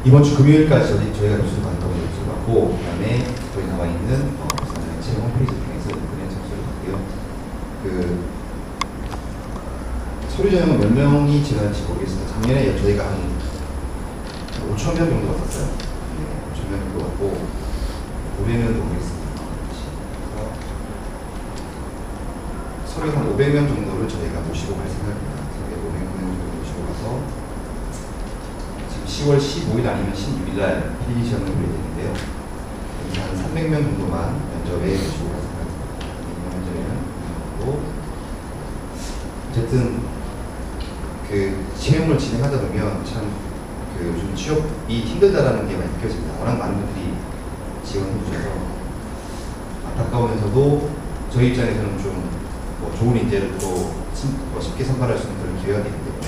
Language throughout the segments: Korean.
이번 주 금요일까지 저희가 뉴스를 받았다고 뉴스를 받고, 그 다음에 거기 나와 있는 제 홈페이지 통해서 그냥 접수를 받고요. 그 서류 전형은 몇 명이 지났는지 모르겠습니다. 작년에 저희가 한 5,000명 정도 받았어요. 네, 5,000명 정도 받고 500명도 모르겠습니다. 서류 한 500명 정도를 저희가 모시고 갈 생각입니다. 500명 정도 모시고 가서 지금 10월 15일 아니면 16일날 필기 시험을 보게 되는데요. 한 300명 정도만 면접에 모시고 갈 생각입니다. 면접에는 어쨌든 그 시험을 진행하다 보면 참 그 요즘 취업이 힘들다라는 게 많이 느껴집니다. 워낙 많은 분들이 지원해 주셔서 안타까우면서도 저희 입장에서는 좀 좋은 인재를 또 쉽게 선발할 수 있는 그런 기회가 되기 때문에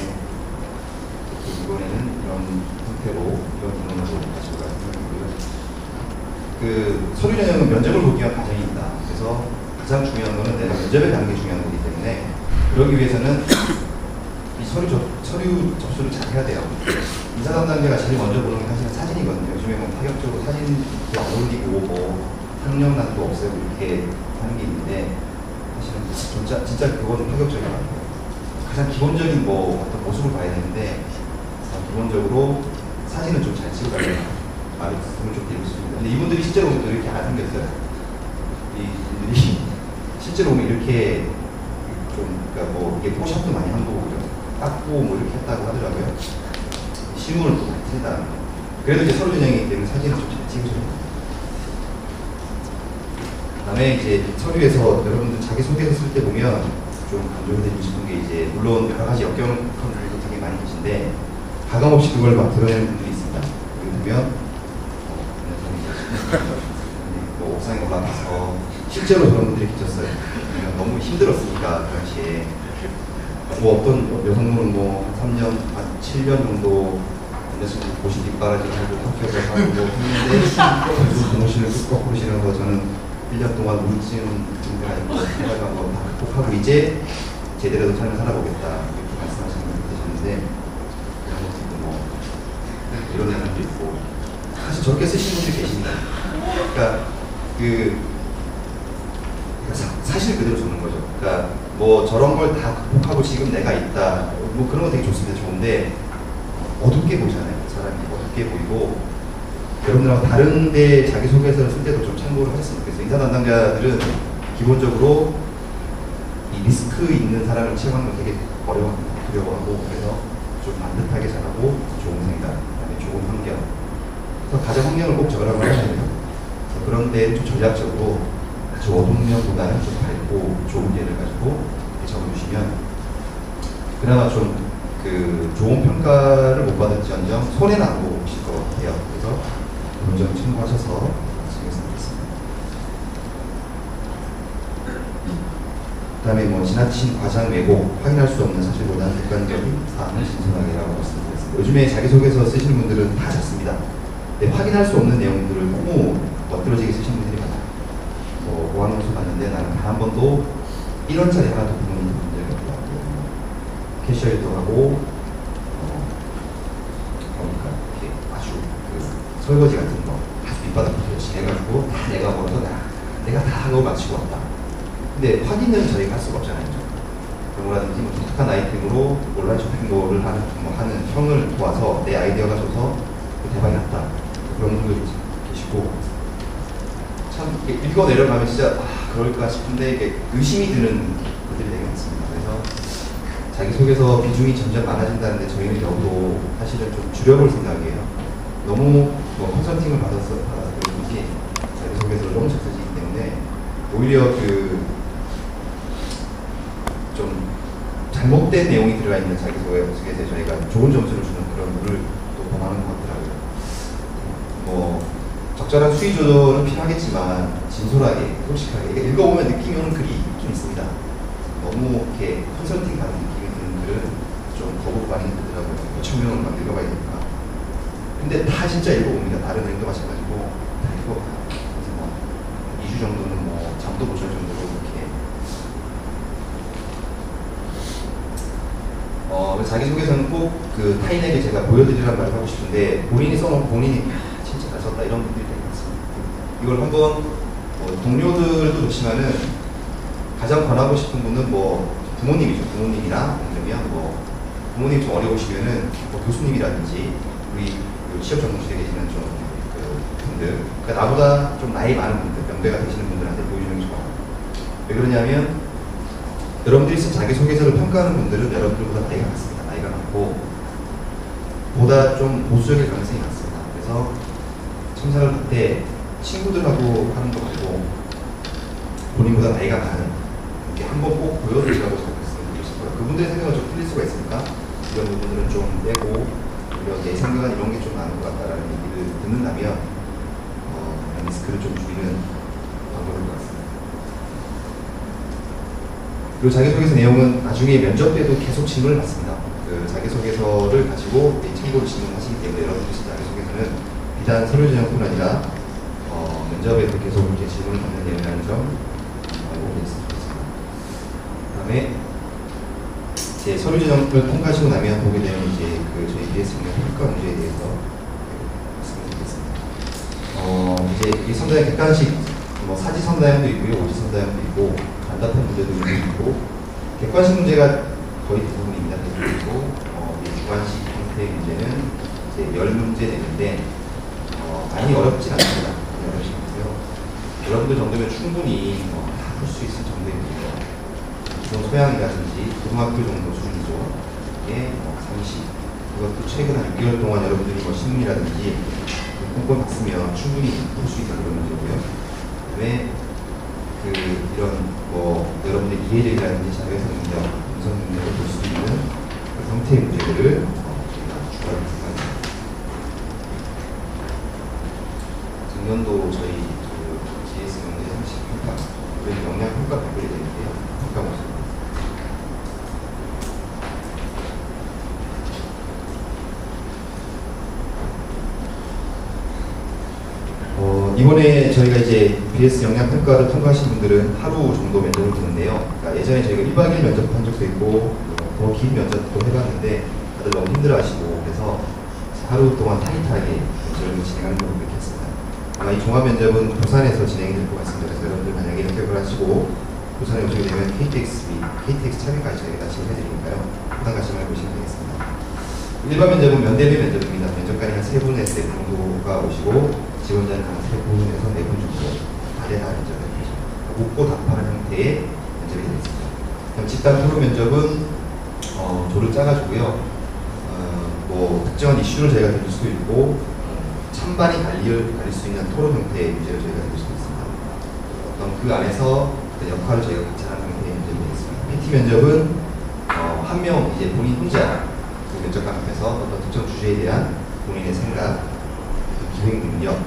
이번에는 이런 형태로 이런 인원으로 가지고 갈 생각이고요. 그 서류 전형은 면접을 보기 위한 과정입니다. 그래서 가장 중요한 거는 내가 면접에 가는 게 중요한 거기 때문에 그러기 위해서는 이 서류 접수를 잘 해야 돼요. 인사 담당자가 제일 먼저 보는 게 사실은 사진이거든요. 요즘에 뭐 파격적으로 사진도 안 올리고 뭐 학력난도 없애고 이렇게 하는 게 있는데 사실은 진짜 그거는 파격적인 것 같아요. 가장 기본적인 어떤 모습을 봐야 되는데 기본적으로 사진은 좀 잘 찍어달라고 말씀을 좀 드리고 싶습니다. 근데 이분들이 실제로 오면 이렇게 안 생겼어요. 이분들이 실제로 오면 이렇게 그러니까 이게 포샵도 많이 한 거고 닦고 이렇게 했다고 하더라고요. 실물은 또 많이 틀리다. 그래도 이제 서류 전형이기 때문에 사진을 좀 잘 찍으셔야 돼요. 그다음에 이제 서류에서 여러분들 자기 소개서 쓸 때 보면 좀 강조해드리고 싶은 게 이제 물론 여러 가지 역경한 분들도 되게 많이 계신데 가감없이 그걸 막 드러내는 분들이 있습니다. 여기 보면 옥상에 올라가서 실제로 그런 분들이 계셨어요. 너무 힘들었으니까 그 당시에 어떤 여성분은 3년, 한 7년 정도 남자친구 고시 뒷바라지를 하고 학교에서 하고 했는데 결국 동호실을 끄고 그러시는 거 저는 1년 동안 우울증 증가했고 생각을 한번 다 극복하고 이제 제대로 삶을 살아보겠다 이렇게 말씀하시는 분이 계셨는데 이런 사람도 있고 사실 저렇게 쓰시는 분들이 계십니다. 그러니까 사실 그대로 적는 거죠. 그러니까 저런 걸 다 극복하고 지금 내가 있다 그런 거 되게 좋습니다. 좋은데 어둡게 보이잖아요. 사람이 어둡게 보이고 여러분들하고 다른 데 자기소개서를 쓸 때도 좀 참고를 하셨으면 좋겠어요. 인사 담당자들은 기본적으로 이 리스크 있는 사람을 채용하는 건 되게 어려워하고 그래서 좀 반듯하게 잘하고 좋은 생각, 그다음에 좋은 환경 그래서 가정 환경을 꼭 적으라고 하잖아요. 그런데 좀 전략적으로 아주 어두운 면보다는 좀 밝고 좋은 예를 가지고 적어주시면 그나마 좀 좋은 평가를 못 받을지언정 손해는 안 보고 오실 것 같아요. 그래서 그런 점 참고하셔서 말씀했으면 좋겠습니다. 그 다음에 지나친 과장 왜곡, 확인할 수 없는 사실보다는 객관적인 사안을 신선하게라고 말씀드렸습니다. 요즘에 자기소개서 쓰시는 분들은 다 작습니다. 확인할 수 없는 내용들을 너무 멋들어지게 쓰시는 분들이 많아요. 보안용수 봤는데 나는 단 한 번도 1원짜리 하나도 부모님 본 적이 없고 캐셔일도 하고 이렇게 아주 설거지 같은 거 아주 밑바닥부터 열심히 해가지고 다 내가 벌어서 내가 다 하고 마치고 왔다. 근데 확인은 저희가 할 수가 없잖아요. 그런 거라든지 독특한 아이템으로 온라인 쇼핑몰을 하는 형을 도와서 내 아이디어가 좋아서 대박이 났다. 그런 분들이 계시고 참 읽어 내려가면 진짜 그럴까 싶은데 이게 의심이 드는 것들이 되게 많습니다. 그래서 자기소개서 비중이 점점 많아진다는데 저희는 여기도 사실은 좀 줄여볼 생각이에요. 너무 컨설팅을 받아서 그런지 자기소개서를 너무 잘 쓰시기 때문에 오히려 좀 잘못된 내용이 들어가 있는 자기소개서에 저희가 좋은 점수를 주는 그런 룰을 또 범하는 것 같더라고요. 적절한 수위 조절은 필요하겠지만 진솔하게, 솔직하게 읽어보면 느낌이 오는 글이 좀 있습니다. 너무 이렇게 컨설팅 같은 느낌이 드는 글은 좀 거부 반응이 들더라고요. 5,000명을 막 읽어봐야 되니까. 근데 다 진짜 읽어봅니다. 다른 행도 마찬가지고 다 읽어봐요. 그래서 2주 정도는 잠도 못 잘 정도로 이렇게 자기소개서는 꼭 그 타인에게 제가 보여드리라는 말을 하고 싶은데 본인이 써놓고 본인이 진짜 잘 썼다 이런 분들이 되게 많습니다. 이걸 한번 동료들도 좋지만은 가장 권하고 싶은 분은 뭐 부모님이죠. 부모님이나 아니면 뭐 부모님 좀 어려우시면은 뭐 교수님이라든지 우리 취업 전문직에 계시는 좀 그 분들, 그러니까 나보다 좀 나이 많은 분들, 연배가 되시는 분들한테 보여주는 게 좋아요. 왜 그러냐면 여러분들이 쓴 자기소개서를 평가하는 분들은 여러분들보다 나이가 많습니다. 나이가 많고 보다 좀 보수적일 가능성이 많습니다. 그래서 첨삭을 할 때 친구들하고 하는 거 말고 본인보다 나이가 많은 이렇게 한번 꼭 보여드리라고 생각했으면 좋겠어요. 그분들의 생각은 좀 틀릴 수가 있으니까 이런 부분들은 좀 빼고 오히려 내 생각은 이런 게 좀 나은 것 같다라는 얘기를 듣는다면 리스크를 좀 줄이는 방법일 것 같습니다. 그리고 자기소개서 내용은 나중에 면접 때도 계속 질문을 받습니다. 그 자기소개서를 가지고 참고로 질문하시기 때문에 여러분들이 쓴 자기소개서는 비단 서류 전형뿐 아니라 면접에도 계속 이렇게 질문을 받는 내용이라는 점 알고 계셨으면 좋겠습니다. 그다음에 이제 서류 전형을 통과하시고 나면 보게 되는 이제 그 저희 BS 평가 문제에 대해서 말씀드리겠습니다. 이제 이 선다형 객관식 뭐 사지 선다형도 있고요, 오지 선다형도 있고 단답형 문제도 있고 객관식 문제가 거의 대부분입니다. 대부분이고 주관식 형태의 문제는 이제 10문제 되는데 많이 어렵진 않습니다. 많이 어렵지 않고요. 여러분들 정도면 충분히 다 풀 수 있을 정도입니다. 기본 소양이라든지 고등학교 정도 수준이죠. 이게 상식 그것도 최근 한 6개월 동안 여러분들이 뭐 신문이라든지 꼼꼼히 봤으면 충분히 풀 수 있는 그런 문제고요. 그다음에 이런 여러분들 이해력이라든지 자외선 능력, 음성 능력을 볼 수 있는 그 형태의 문제들을 저희가 추가를 했습니다. 작년도 저희 GS 명제 상식 평가, 역량 평가 발표가 되는데요. 평가 모습. 이번에 저희가 이제 BS 역량평가를 통과하신 분들은 하루 정도 면접을 보는데요. 그러니까 예전에 저희가 1박 2일 면접 한 적도 있고 더 긴 면접도 해봤는데 다들 너무 힘들어하시고 그래서 하루 동안 타이트하게 면접을 진행하는 걸로 그렇게 했습니다. 아마 이 종합 면접은 부산에서 진행이 될 것 같습니다. 그래서 여러분들 만약에 합격을 하시고 부산에 오시게 되면 KTX 차비까지 저희가 다 지원해드리니까요. 부산 가시 말고 오시면 되겠습니다. 일반 면접은 면대비 면접입니다. 면접관이 한 3분에서 4분 정도가 오시고 지원자는 한 3분에서 4분 정도 다대 다 면접을 해주죠. 묻고 답하는 형태의 면접이 되겠습니다. 그럼 집단 토론 면접은 조를 짜가지고요. 뭐 특정한 이슈를 저희가 드릴 수도 있고 찬반이 갈릴 수 있는 토론 형태의 문제를 저희가 드릴 수도 있습니다. 어떤 그 안에서 역할을 저희가 같이 하는 형태의 면접이 되겠습니다. PT 면접은 한 명 이제 본인 혼자 그 면접관 앞에서 어떤 특정 주제에 대한 본인의 생각, 기획 능력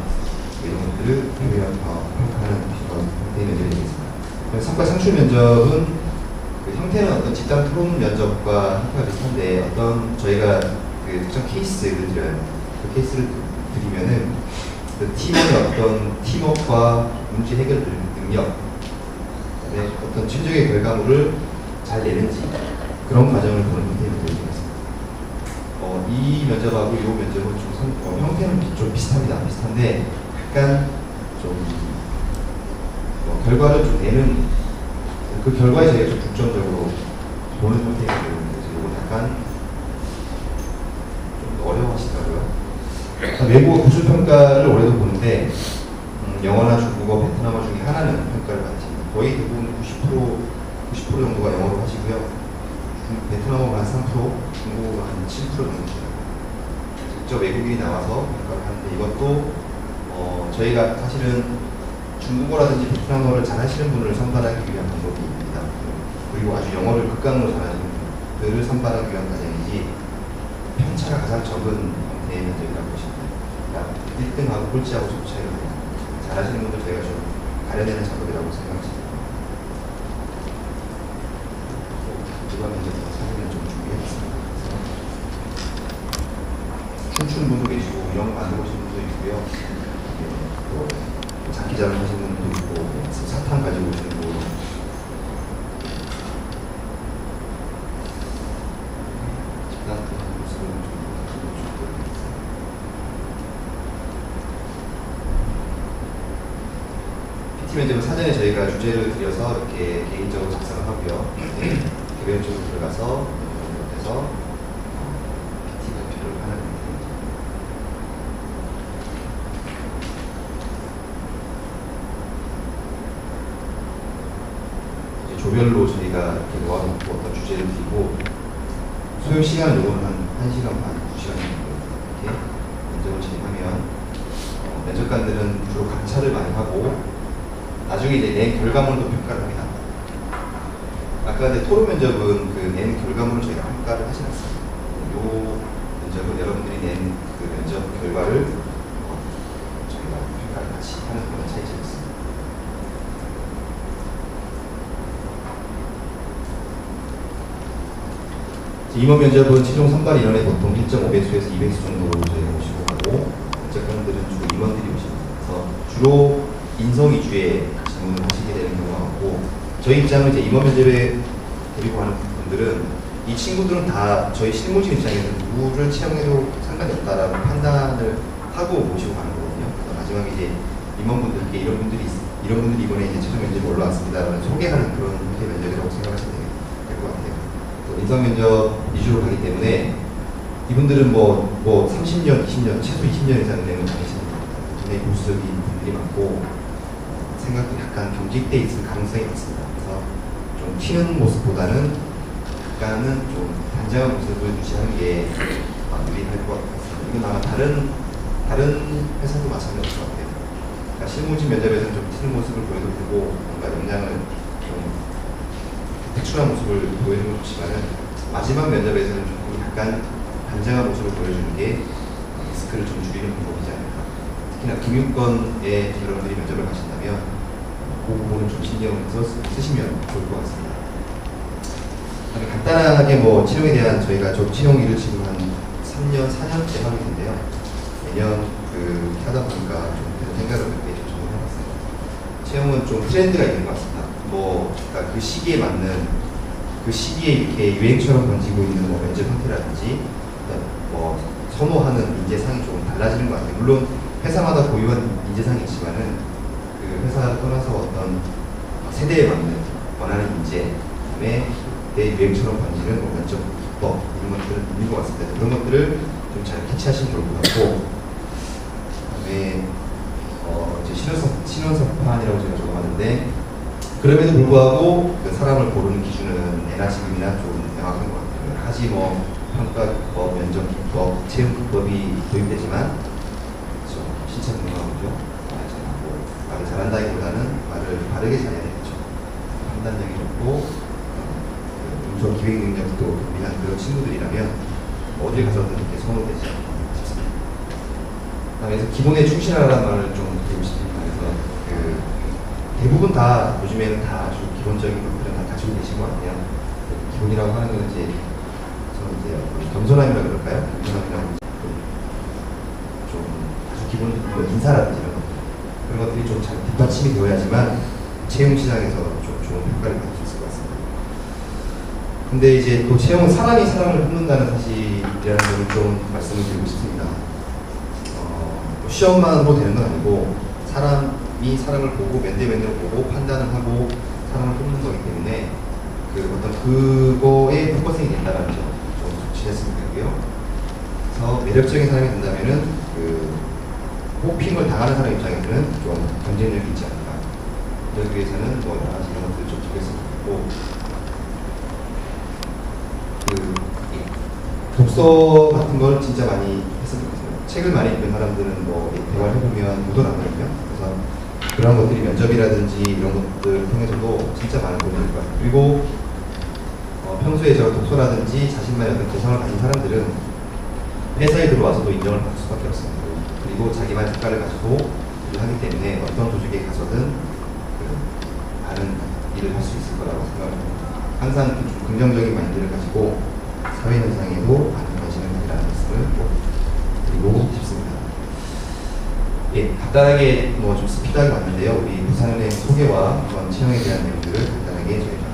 이런 것들을 평가하는 형태의 면접이 되겠습니다. 성과 창출 면접은 그 형태는 어떤 집단 토론 면접과 형태가 비슷한데 어떤 저희가 그 특정 케이스를 드려요. 그 케이스를 드리면은 그 팀원의 어떤 팀워크와 문제 해결 능력, 그다음에 어떤 최적의 결과물을 잘 내는지 그런 과정을 보는 형태의 면접이 되겠습니다. 이 면접하고 이 면접은 좀 형태는 좀 비슷합니다. 비슷한데 약간 좀 결과를 좀 내는 그 결과에 저희가 좀 중점적으로 보는 형태의 면접인데 이건 약간 좀 어려워하시더라고요. 외국어 구술 평가를 올해도 보는데 영어나 중국어, 베트남어 중에 하나는 평가를 받으십니다. 거의 대부분 90% 정도가 영어로 하시고요. 베트남어가 한 3%, 중국어가 한 7% 정도 되시더라고요. 직접 외국인이 나와서 평가를 하는데 이것도 저희가 사실은 중국어라든지 베트남어를 잘 하시는 분을 선발하기 위한 방법이 있습니다. 그리고 아주 영어를 극강으로 잘하시는 분들을 선발하기 위한 과정이지 편차가 가장 적은 형태의 면접이라고 보시면 됩니다. 1등하고 꼴찌하고 좀 차이가 나요. 잘하시는 분들 저희가 좀 가려내는 작업이라고 생각하시면 됩니다. 이번 면접 사진을 좀 준비해봤습니다. 춤추는 분도 계시고 이런 거 만들어보시는 분도 있고요. 또 장기자랑 하시는 분도 있고 사탕 가지고 오시는 분 PT 면접은 사전에 저희가 주제를 드려서 이렇게 개인적으로 작성을 하고요. 개별적으로 들어가서 해서 PT 발표를 하는 겁니다. 이제 조별로 저희가 이렇게 모아놓고 어떤 주제를 드리고 소요 시간은 요거는 한 1시간 반, 2시간 정도 이렇게 면접을 진행하면 면접관들은 주로 강차를 많이 하고 나중에 이제 낸 결과물도 평가를 합니다. 아까 이제 토론 면접은 그 낸 결과물을 저희가 평가를 하지 않습니다. 요 면접은 여러분들이 낸 그 면접 결과를 저희가 평가를 같이 하는 그런 차이점이 있습니다. 임원 면접은 최종 선발 인원의 보통 1.5배수에서 2배수 정도로 저희가 모시고 가고 면접관들은 주로 임원들이 오십니다. 그래서 주로 인성 위주의 질문을 하시게 되는 경우가 많고 저희 입장은 이제 임원 면접에 데리고 가는 분들은 이 친구들은 다 저희 실무진 입장에서 누구를 채용해도 상관이 없다라고 판단을 하고 모시고 가는 거거든요. 그래서 마지막에 이제 임원분들께 이런 분들이 이번에 이제 최종 면접에 올라왔습니다라는 소개하는 그런 형태의 면접이라고 생각하시면 될 것 같아요. 인성 면접 위주로 가기 때문에 이분들은 뭐 30년, 20년, 최소 20년 이상 되는 장이십니다. 굉장히 보수적인 분들이 많고 생각도 약간 경직돼 있을 가능성이 많습니다. 그래서 좀 튀는 모습보다는 약간은 좀 단정한 모습을 유지하는 게 유리할 것 같습니다. 이건 아마 다른 회사도 마찬가지일 것 같아요. 그러니까 실무진 면접에서는 좀 튀는 모습을 보여도 되고 뭔가 역량을 좀 특출한 모습을 보여주는 건 좋지만은 마지막 면접에서는 조금 약간 단정한 모습을 보여주는 게 리스크를 좀 줄이는 방법이지 않을까. 특히나 금융권에 여러분들이 면접을 가신다면 그 부분은 좀 신경을 쓰시면 좋을 것 같습니다. 간단하게 뭐 채용에 대한 저희가 저 채용 일을 지금 한 3년, 4년째 하고 있는데요. 매년 하다 보니까 좀 생각을 그렇게 좀 정해봤습니다. 채용은 좀 트렌드가 있는 것 같습니다. 그러니까 그 시기에 맞는 그 시기에 이렇게 유행처럼 번지고 있는 뭐 면접 형태라든지 뭐 선호하는 인재상이 조금 달라지는 것 같아요. 물론 회사마다 고유한 인재상이 있지만은 그 회사를 떠나서 어떤 세대에 맞는 원하는 인재, 그다음에 내 유행처럼 번지는 뭐 면접 기법 이런 것들은 있는 것 같습니다. 그런 것들을 좀 잘 캐치하시면 좋을 것 같고, 그다음에 이제 신원섭판이라고 제가 적어봤는데 그럼에도 불구하고 그 사람을 고르는 기준은 내나 지금이나 좀 명확한 것 같아요. 하지 뭐 평가법, 면접기법, 채용기법이 도입되지만 신체 공부하고죠. 말을 잘한다기보다는 말을 바르게 잘해야 되겠죠. 판단력이 좋고 음성 기획 능력도 겸비한 그런 친구들이라면 어딜 가서든 이렇게 선호되지 않을까 싶습니다. 그래서 기본에 충실하라는 말을 좀 드리고 싶습니다. 그래서 대부분 다 요즘에는 다 아주 기본적인 것들은 다 가지고 계신 것 같아요. 기본이라고 하는 건 이제 저는 이제 겸손함이라고 그럴까요? 겸손함이라고 좀 아주 기본적인 인사라든지 이런 것들 그런 것들이 좀 잘 뒷받침이 되어야지만 채용 시장에서 좀 좋은 평가를 받을 수 있을 것 같습니다. 근데 이제 또 채용은 사람이 사람을 뽑는다는 사실이라는 점을 좀 말씀을 드리고 싶습니다. 시험만으로 되는 건 아니고 사람이 사람을 보고 면대면으로 보고 판단을 하고 사람을 뽑는 거기 때문에 어떤 그거에 포커싱이 된다는 점 좀 주시했으면 좋겠고요. 그래서 매력적인 사람이 된다면은 뽑힘을 당하는 사람 입장에서는 좀 경쟁력이 있지 않을까. 그러기 위해서는 뭐 여러 가지 이런 것들을 좀 적였으면 좋겠고, 독서 같은 걸 진짜 많이 했으면 좋겠어요. 책을 많이 읽는 사람들은 뭐 대화를 해보면 묻어나거든요. 그래서 그런 것들이 면접이라든지 이런 것들 통해서도 진짜 많은 도움이 될 것 같아요. 그리고 평소에 저 독서라든지 자신만의 어떤 개성을 가진 사람들은 회사에 들어와서도 인정을 받을 수밖에 없습니다. 그리고 자기만의 색깔을 가지고 일을 하기 때문에 어떤 조직에 가서든 많은 일을 할 수 있을 거라고 생각합니다. 항상 좀 긍정적인 마인드를 가지고 사회 현상에도 많은 관심을 가지라는 말씀을 꼭 드리고 싶습니다. 예, 간단하게 뭐 좀 스피드하게 왔는데요. 우리 부산은행 소개와 채용에 대한 내용들을 간단하게 저희가